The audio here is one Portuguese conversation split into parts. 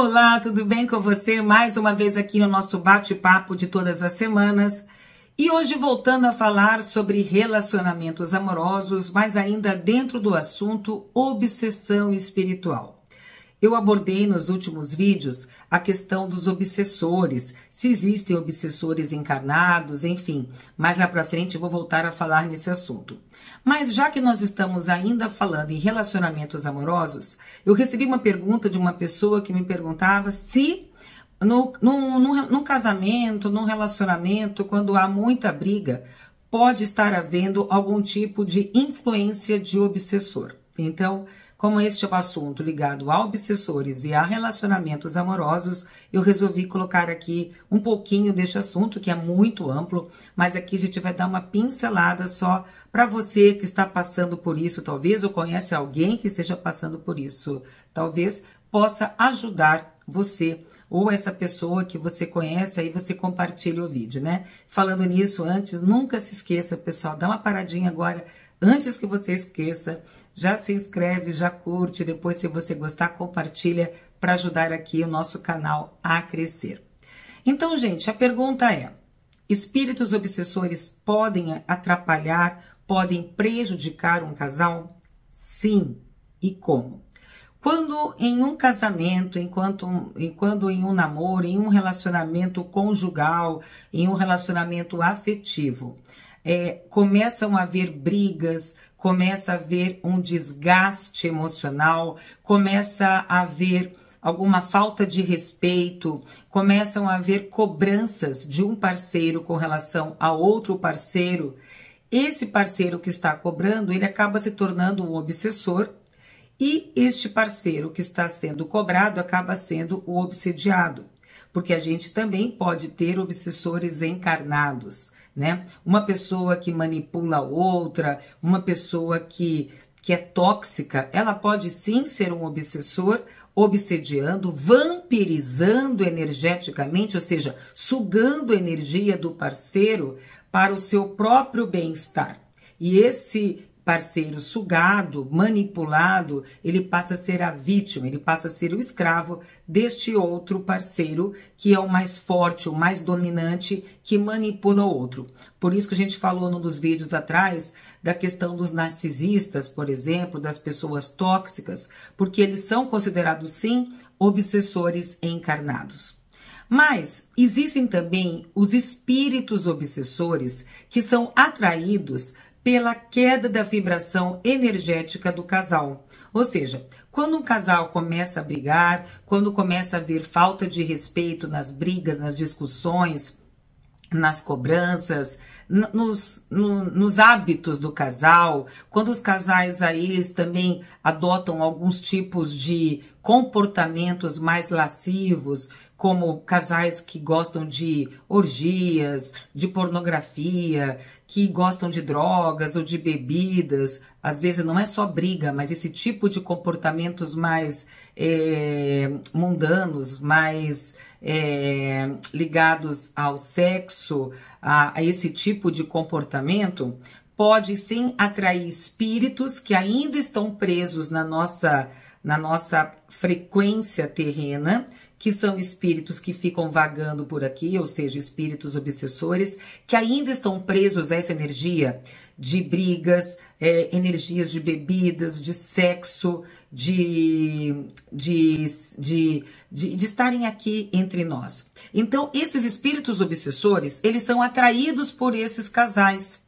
Olá, tudo bem com você? Mais uma vez aqui no nosso bate-papo de todas as semanas. E hoje voltando a falar sobre relacionamentos amorosos, mas ainda dentro do assunto obsessão espiritual. Eu abordei nos últimos vídeos a questão dos obsessores, se existem obsessores encarnados, enfim. Mais lá pra frente eu vou voltar a falar nesse assunto. Mas já que nós estamos ainda falando em relacionamentos amorosos, eu recebi uma pergunta de uma pessoa que me perguntava se num casamento, num relacionamento, quando há muita briga, pode estar havendo algum tipo de influência de obsessor. Então, como este é um assunto ligado a obsessores e a relacionamentos amorosos, eu resolvi colocar aqui um pouquinho deste assunto, que é muito amplo, mas aqui a gente vai dar uma pincelada só para você que está passando por isso, talvez, ou conhece alguém que esteja passando por isso, talvez possa ajudar você ou essa pessoa que você conhece, aí você compartilha o vídeo, né? Falando nisso, antes, nunca se esqueça, pessoal, dá uma paradinha agora, antes que você esqueça, já se inscreve, já curte, depois se você gostar, compartilha para ajudar aqui o nosso canal a crescer. Então, gente, a pergunta é, espíritos obsessores podem atrapalhar, podem prejudicar um casal? Sim. E como? Quando em um casamento, enquanto em um namoro, em um relacionamento conjugal, em um relacionamento afetivo, começam a haver brigas, começa a haver um desgaste emocional, começa a haver alguma falta de respeito, começam a haver cobranças de um parceiro com relação a outro parceiro. Esse parceiro que está cobrando, ele acaba se tornando um obsessor e este parceiro que está sendo cobrado acaba sendo o obsediado. Porque a gente também pode ter obsessores encarnados, né? Uma pessoa que manipula a outra, uma pessoa que é tóxica, ela pode sim ser um obsessor, obsediando, vampirizando energeticamente, ou seja, sugando a energia do parceiro para o seu próprio bem-estar. E esse parceiro sugado, manipulado, ele passa a ser a vítima, ele passa a ser o escravo deste outro parceiro que é o mais forte, o mais dominante, que manipula o outro. Por isso que a gente falou num dos vídeos atrás da questão dos narcisistas, por exemplo, das pessoas tóxicas, porque eles são considerados sim obsessores encarnados. Mas existem também os espíritos obsessores que são atraídos pela queda da vibração energética do casal. Ou seja, quando um casal começa a brigar, quando começa a haver falta de respeito nas brigas, nas discussões, nas cobranças, nos hábitos do casal, quando os casais aí eles também adotam alguns tipos de comportamentos mais lascivos, como casais que gostam de orgias, de pornografia, que gostam de drogas ou de bebidas, às vezes não é só briga, mas esse tipo de comportamentos mais mundanos, mais ligados ao sexo, a esse tipo de comportamento, pode sim atrair espíritos que ainda estão presos na nossa frequência terrena, que são espíritos que ficam vagando por aqui, ou seja, espíritos obsessores, que ainda estão presos a essa energia de brigas, energias de bebidas, de sexo, de estarem aqui entre nós. Então, esses espíritos obsessores, eles são atraídos por esses casais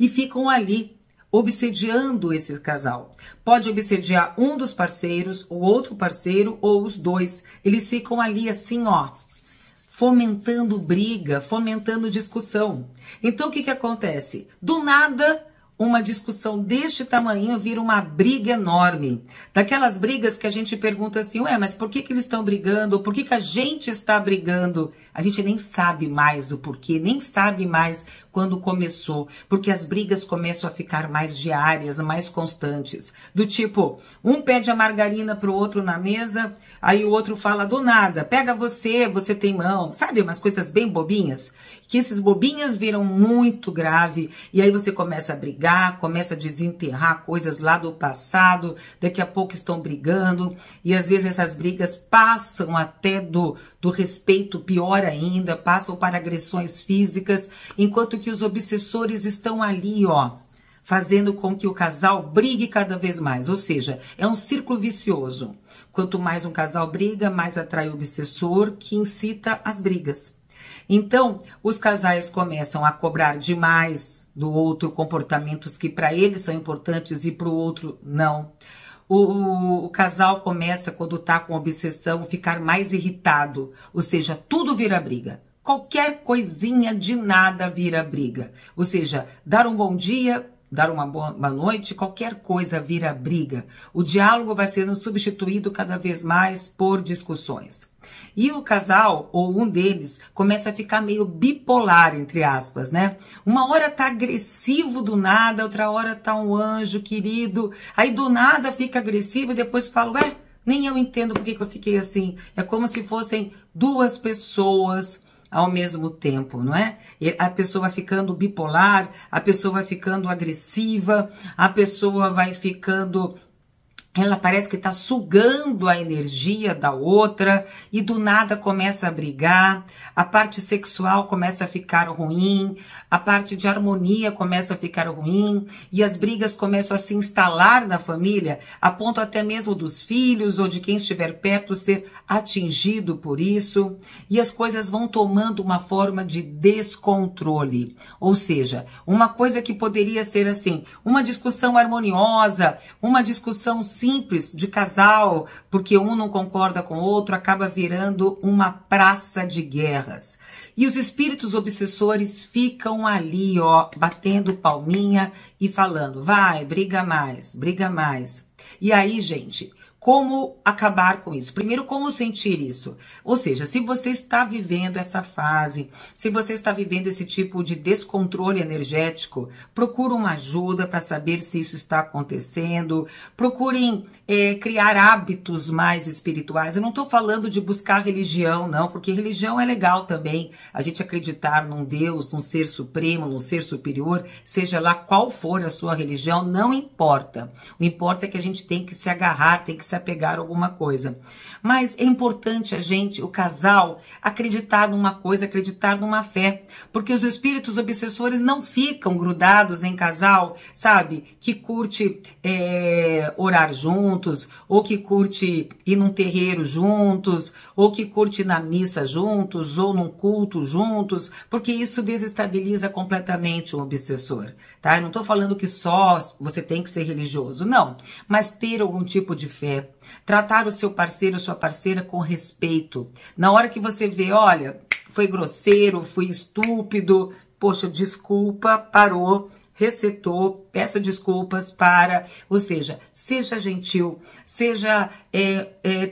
e ficam ali obsediando esse casal. Pode obsediar um dos parceiros, o outro parceiro ou os dois. Eles ficam ali assim, ó, fomentando briga, fomentando discussão. Então, o que acontece? Do nada, uma discussão deste tamanho vira uma briga enorme. Daquelas brigas que a gente pergunta assim, ué, mas por que eles estão brigando? Por que a gente está brigando? A gente nem sabe mais o porquê, nem sabe mais quando começou, porque as brigas começam a ficar mais diárias, mais constantes. Do tipo, um pede a margarina pro outro na mesa, aí o outro fala do nada, pega você tem mão, sabe? Umas coisas bem bobinhas, que esses bobinhas viram muito grave, e aí você começa a brigar, brigar, começa a desenterrar coisas lá do passado, daqui a pouco estão brigando, e às vezes essas brigas passam até do respeito, pior ainda, passam para agressões físicas, enquanto que os obsessores estão ali, ó, fazendo com que o casal brigue cada vez mais, ou seja, é um círculo vicioso. Quanto mais um casal briga, mais atrai o obsessor, que incita as brigas. Então, os casais começam a cobrar demais do outro comportamentos que para eles são importantes e para o outro não. O casal começa, quando está com obsessão, ficar mais irritado, ou seja, tudo vira briga. Qualquer coisinha de nada vira briga. Ou seja, dar um bom dia, dar uma boa noite, qualquer coisa vira briga. O diálogo vai sendo substituído cada vez mais por discussões. E o casal, ou um deles, começa a ficar meio bipolar, entre aspas, né? Uma hora tá agressivo do nada, outra hora tá um anjo querido, aí do nada fica agressivo e depois fala, ué, nem eu entendo por que eu fiquei assim. É como se fossem duas pessoas ao mesmo tempo, não é? A pessoa vai ficando bipolar, a pessoa vai ficando agressiva, a pessoa vai ficando... Ela parece que está sugando a energia da outra e do nada começa a brigar, a parte sexual começa a ficar ruim, a parte de harmonia começa a ficar ruim e as brigas começam a se instalar na família, a ponto até mesmo dos filhos ou de quem estiver perto ser atingido por isso, e as coisas vão tomando uma forma de descontrole. Ou seja, uma coisa que poderia ser assim, uma discussão harmoniosa, uma discussão simples de casal, porque um não concorda com o outro, acaba virando uma praça de guerras. E os espíritos obsessores ficam ali, ó, batendo palminha e falando, vai, briga mais, briga mais. E aí, gente, como acabar com isso? Primeiro, como sentir isso? Ou seja, se você está vivendo essa fase, se você está vivendo esse tipo de descontrole energético, procure uma ajuda para saber se isso está acontecendo. Procurem criar hábitos mais espirituais. Eu não estou falando de buscar religião, não, porque religião é legal também. A gente acreditar num Deus, num ser supremo, num ser superior, seja lá qual for a sua religião, não importa. O importa é que a gente tem que se agarrar, tem que se apegar a alguma coisa. Mas é importante a gente, o casal, acreditar numa coisa, acreditar numa fé, porque os espíritos obsessores não ficam grudados em casal, sabe, que curte orar juntos, ou que curte ir num terreiro juntos, ou que curte ir na missa juntos, ou num culto juntos, porque isso desestabiliza completamente o obsessor, tá? Eu não tô falando que só você tem que ser religioso, não, mas ter algum tipo de fé, tratar o seu parceiro ou sua parceira com respeito. Na hora que você vê, olha, foi grosseiro, foi estúpido, poxa, desculpa, parou, resetou, peça desculpas ou seja, seja gentil,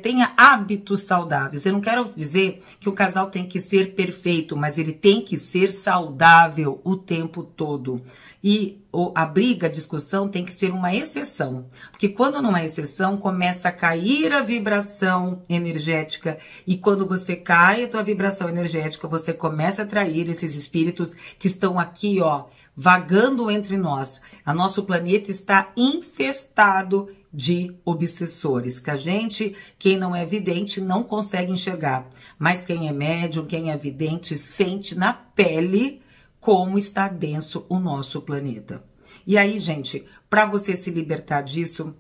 tenha hábitos saudáveis. Eu não quero dizer que o casal tem que ser perfeito, mas ele tem que ser saudável o tempo todo. E a briga, a discussão tem que ser uma exceção, porque quando numa exceção começa a cair a vibração energética, e quando você cai a tua vibração energética, você começa a atrair esses espíritos que estão aqui, ó, vagando entre nós. O nosso planeta está infestado de obsessores, que a gente, quem não é vidente, não consegue enxergar, mas quem é médium, quem é vidente, sente na pele como está denso o nosso planeta. E aí, gente, para você se libertar disso,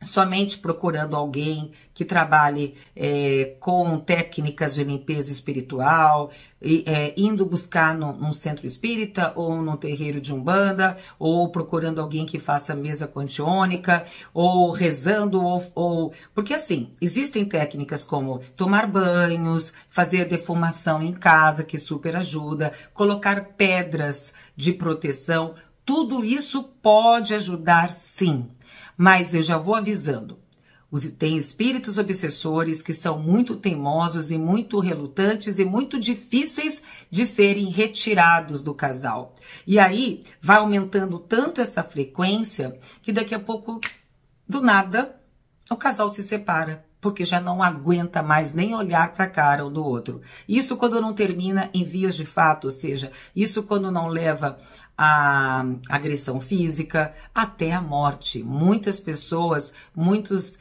somente procurando alguém que trabalhe com técnicas de limpeza espiritual, indo buscar num centro espírita ou num terreiro de umbanda, ou procurando alguém que faça mesa quantiônica, ou rezando, porque assim, existem técnicas como tomar banhos, fazer defumação em casa, que super ajuda, colocar pedras de proteção, tudo isso pode ajudar sim. Mas eu já vou avisando, tem espíritos obsessores que são muito teimosos e muito relutantes e muito difíceis de serem retirados do casal. E aí vai aumentando tanto essa frequência que daqui a pouco, do nada, o casal se separa. porque já não aguenta mais nem olhar para a cara um do outro. Isso quando não termina em vias de fato, ou seja, isso quando não leva a agressão física, até a morte. Muitas pessoas, muitos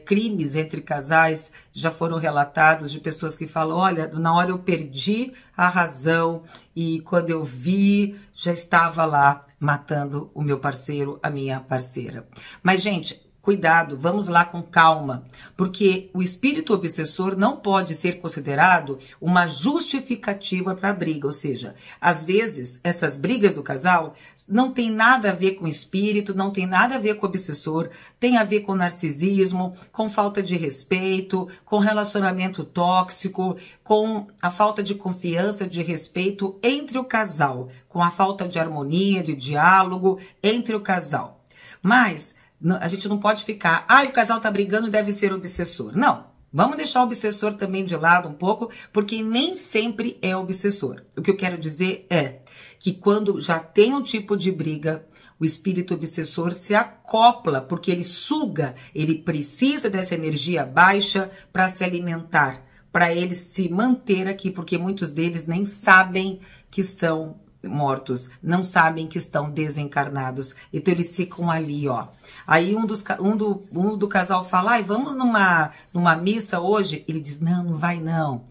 crimes entre casais já foram relatados de pessoas que falam, olha, na hora eu perdi a razão e quando eu vi, já estava lá matando o meu parceiro, a minha parceira. Mas, gente, cuidado, vamos lá com calma, porque o espírito obsessor não pode ser considerado uma justificativa para a briga, ou seja, às vezes essas brigas do casal não tem nada a ver com espírito, não tem nada a ver com o obsessor, tem a ver com narcisismo, com falta de respeito, com relacionamento tóxico, com a falta de confiança, de respeito entre o casal, com a falta de harmonia, de diálogo entre o casal. Mas a gente não pode ficar, o casal tá brigando e deve ser obsessor. Não, vamos deixar o obsessor também de lado um pouco, porque nem sempre é obsessor. O que eu quero dizer é que quando já tem um tipo de briga, o espírito obsessor se acopla, porque ele suga, ele precisa dessa energia baixa para se alimentar, para ele se manter aqui, porque muitos deles nem sabem que são mortos, não sabem que estão desencarnados, então eles ficam ali, ó. Aí um do casal fala, vamos numa missa hoje? Ele diz, não vai não.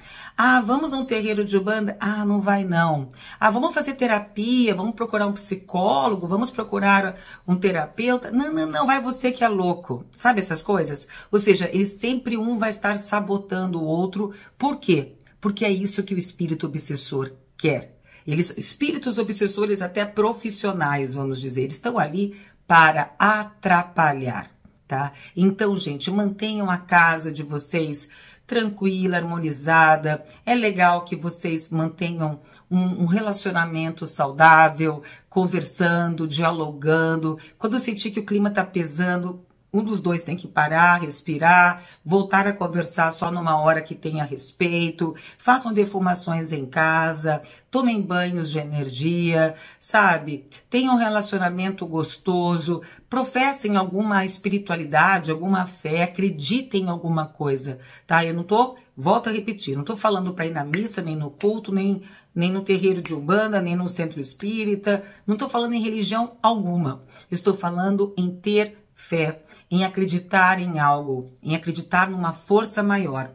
Vamos num terreiro de Umbanda? Não vai não. Vamos fazer terapia, vamos procurar um psicólogo, vamos procurar um terapeuta? Não, vai você que é louco. Sabe essas coisas? Ou seja, sempre um vai estar sabotando o outro. Por quê? Porque é isso que o espírito obsessor quer. Espíritos obsessores até profissionais, vamos dizer, eles estão ali para atrapalhar, tá? Então, gente, mantenham a casa de vocês tranquila, harmonizada. É legal que vocês mantenham um relacionamento saudável, conversando, dialogando. Quando sentir que o clima tá pesando, um dos dois tem que parar, respirar, voltar a conversar só numa hora que tenha respeito, façam defumações em casa, tomem banhos de energia, sabe? Tenham um relacionamento gostoso, professem alguma espiritualidade, alguma fé, acreditem em alguma coisa, tá? Eu não tô, volto a repetir, não tô falando para ir na missa, nem no culto, nem no terreiro de Umbanda, nem no centro espírita, não tô falando em religião alguma, eu estou falando em ter fé, em acreditar em algo, em acreditar numa força maior.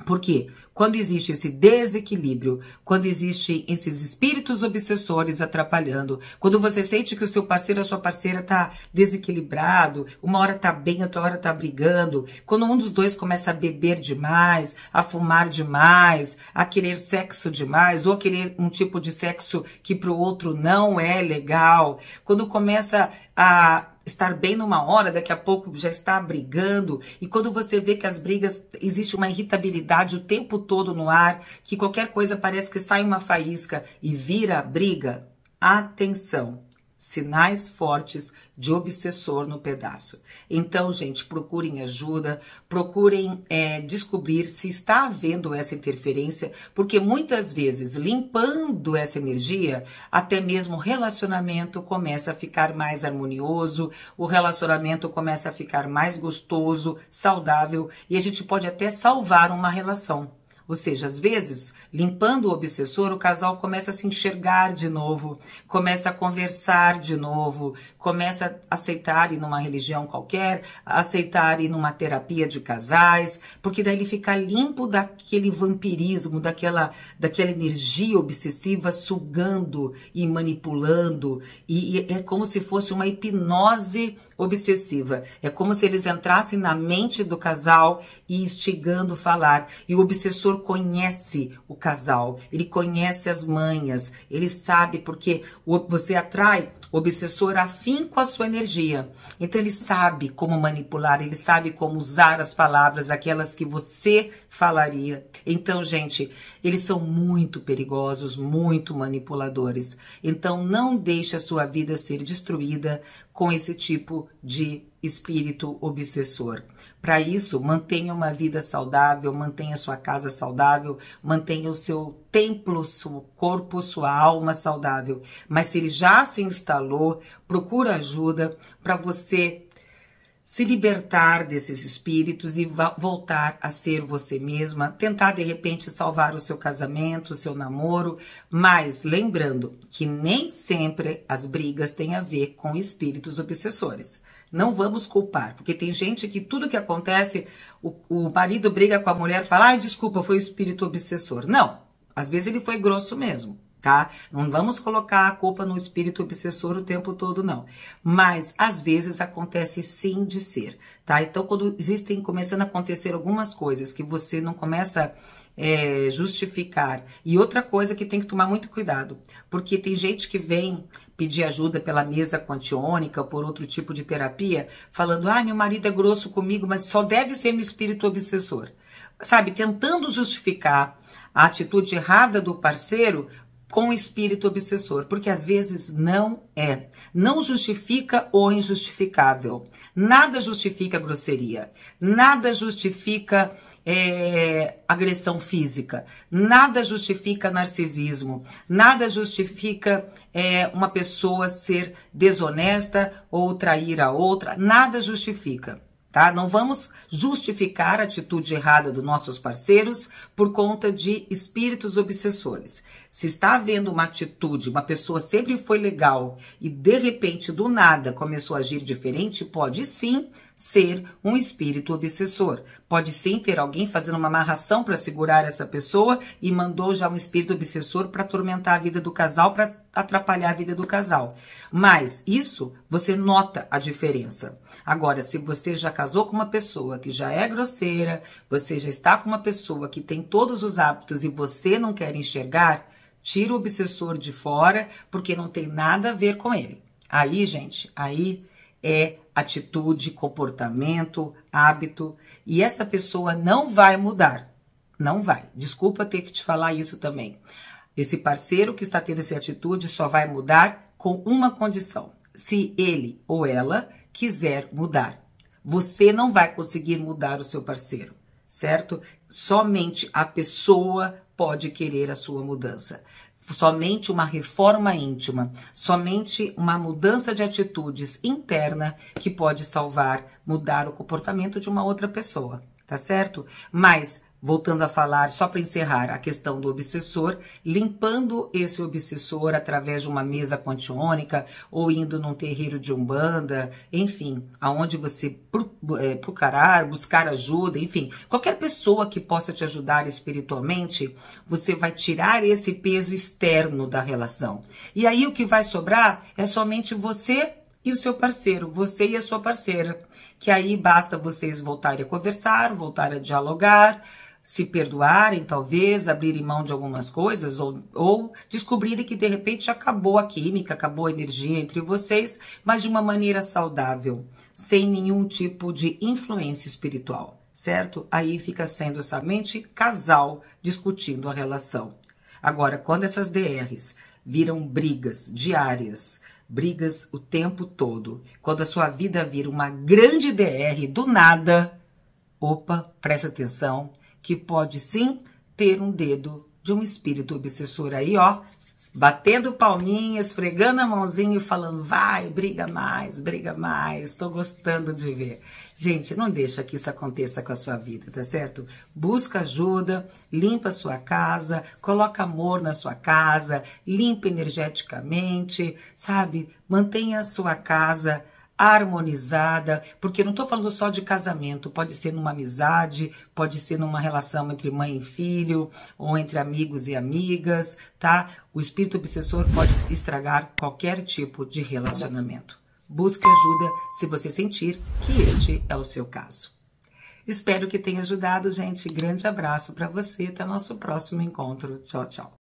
Por quê? Quando existe esse desequilíbrio, quando existem esses espíritos obsessores atrapalhando, quando você sente que o seu parceiro, a sua parceira tá desequilibrado, uma hora tá bem, outra hora tá brigando, quando um dos dois começa a beber demais, a fumar demais, a querer sexo demais, ou a querer um tipo de sexo que pro outro não é legal, quando começa a estar bem numa hora, daqui a pouco já está brigando, e quando você vê que as brigas, existe uma irritabilidade o tempo todo no ar, que qualquer coisa parece que sai uma faísca e vira briga, atenção, sinais fortes de obsessor no pedaço. Então, gente, procurem ajuda, procurem descobrir se está havendo essa interferência, porque muitas vezes, limpando essa energia, até mesmo o relacionamento começa a ficar mais harmonioso, o relacionamento começa a ficar mais gostoso, saudável, e a gente pode até salvar uma relação. Ou seja, às vezes, limpando o obsessor, o casal começa a se enxergar de novo, começa a conversar de novo, começa a aceitar ir numa religião qualquer, a aceitar ir numa terapia de casais, porque daí ele fica limpo daquele vampirismo, daquela energia obsessiva sugando e manipulando, e é como se fosse uma hipnose obsessiva. É como se eles entrassem na mente do casal e instigando falar. E o obsessor conhece o casal, ele conhece as manhas, ele sabe porque você atrai o obsessor afim com a sua energia. Então ele sabe como manipular, ele sabe como usar as palavras, aquelas que você falaria. Então, gente, eles são muito perigosos, muito manipuladores. Então não deixe a sua vida ser destruída com esse tipo de espírito obsessor. Para isso, mantenha uma vida saudável, mantenha sua casa saudável, mantenha o seu templo, seu corpo, sua alma saudável. Mas se ele já se instalou, procura ajuda para você se libertar desses espíritos e voltar a ser você mesma, tentar de repente salvar o seu casamento, o seu namoro, mas lembrando que nem sempre as brigas têm a ver com espíritos obsessores. Não vamos culpar, porque tem gente que tudo que acontece, o marido briga com a mulher e fala, ai, desculpa, foi o espírito obsessor. Não, às vezes ele foi grosso mesmo. Tá? Não vamos colocar a culpa no espírito obsessor o tempo todo, não. Mas, às vezes, acontece sim de ser, tá? Então, quando começando a acontecer algumas coisas que você não começa a justificar. E outra coisa que tem que tomar muito cuidado, porque tem gente que vem pedir ajuda pela mesa quantiônica, por outro tipo de terapia, falando, ah, meu marido é grosso comigo, mas só deve ser no espírito obsessor. Sabe, tentando justificar a atitude errada do parceiro com o espírito obsessor, porque às vezes não é. Não justifica o injustificável. Nada justifica grosseria. Nada justifica agressão física. Nada justifica narcisismo. Nada justifica uma pessoa ser desonesta ou trair a outra. Nada justifica. Tá? Não vamos justificar a atitude errada dos nossos parceiros por conta de espíritos obsessores. Se está havendo uma atitude, uma pessoa sempre foi legal e de repente do nada começou a agir diferente, pode sim ser um espírito obsessor. Pode sim ter alguém fazendo uma amarração para segurar essa pessoa e mandou já um espírito obsessor para atormentar a vida do casal, para atrapalhar a vida do casal. Mas isso, você nota a diferença. Agora, se você já casou com uma pessoa que já é grosseira, você já está com uma pessoa que tem todos os hábitos e você não quer enxergar, tira o obsessor de fora, porque não tem nada a ver com ele. Aí, gente, aí é atitude, comportamento, hábito, e essa pessoa não vai mudar. Não vai. Desculpa ter que te falar isso também. Esse parceiro que está tendo essa atitude só vai mudar com uma condição. Se ele ou ela quiser mudar. Você não vai conseguir mudar o seu parceiro, certo? Somente a pessoa pode querer a sua mudança. Somente uma reforma íntima, somente uma mudança de atitudes interna que pode salvar, mudar o comportamento de uma outra pessoa, tá certo? Mas, voltando a falar, só para encerrar a questão do obsessor, limpando esse obsessor através de uma mesa quantiônica ou indo num terreiro de umbanda, enfim, aonde você procurar, buscar ajuda, enfim, qualquer pessoa que possa te ajudar espiritualmente, você vai tirar esse peso externo da relação. E aí o que vai sobrar é somente você e o seu parceiro, você e a sua parceira, que aí basta vocês voltarem a conversar, voltarem a dialogar, se perdoarem, talvez, abrirem mão de algumas coisas ou descobrirem que, de repente, acabou a química, acabou a energia entre vocês, mas de uma maneira saudável, sem nenhum tipo de influência espiritual, certo? Aí fica sendo somente casal discutindo a relação. Agora, quando essas DRs viram brigas diárias, brigas o tempo todo, quando a sua vida vira uma grande DR do nada, opa, presta atenção, que pode sim ter um dedo de um espírito obsessor aí, ó, batendo palminha, esfregando a mãozinha e falando, vai, briga mais, tô gostando de ver. Gente, não deixa que isso aconteça com a sua vida, tá certo? Busca ajuda, limpa a sua casa, coloca amor na sua casa, limpa energeticamente, sabe? Mantenha a sua casa harmonizada, porque não estou falando só de casamento, pode ser numa amizade, pode ser numa relação entre mãe e filho, ou entre amigos e amigas, tá? O espírito obsessor pode estragar qualquer tipo de relacionamento. Busque ajuda se você sentir que este é o seu caso. Espero que tenha ajudado, gente. Grande abraço para você. Até nosso próximo encontro. Tchau, tchau.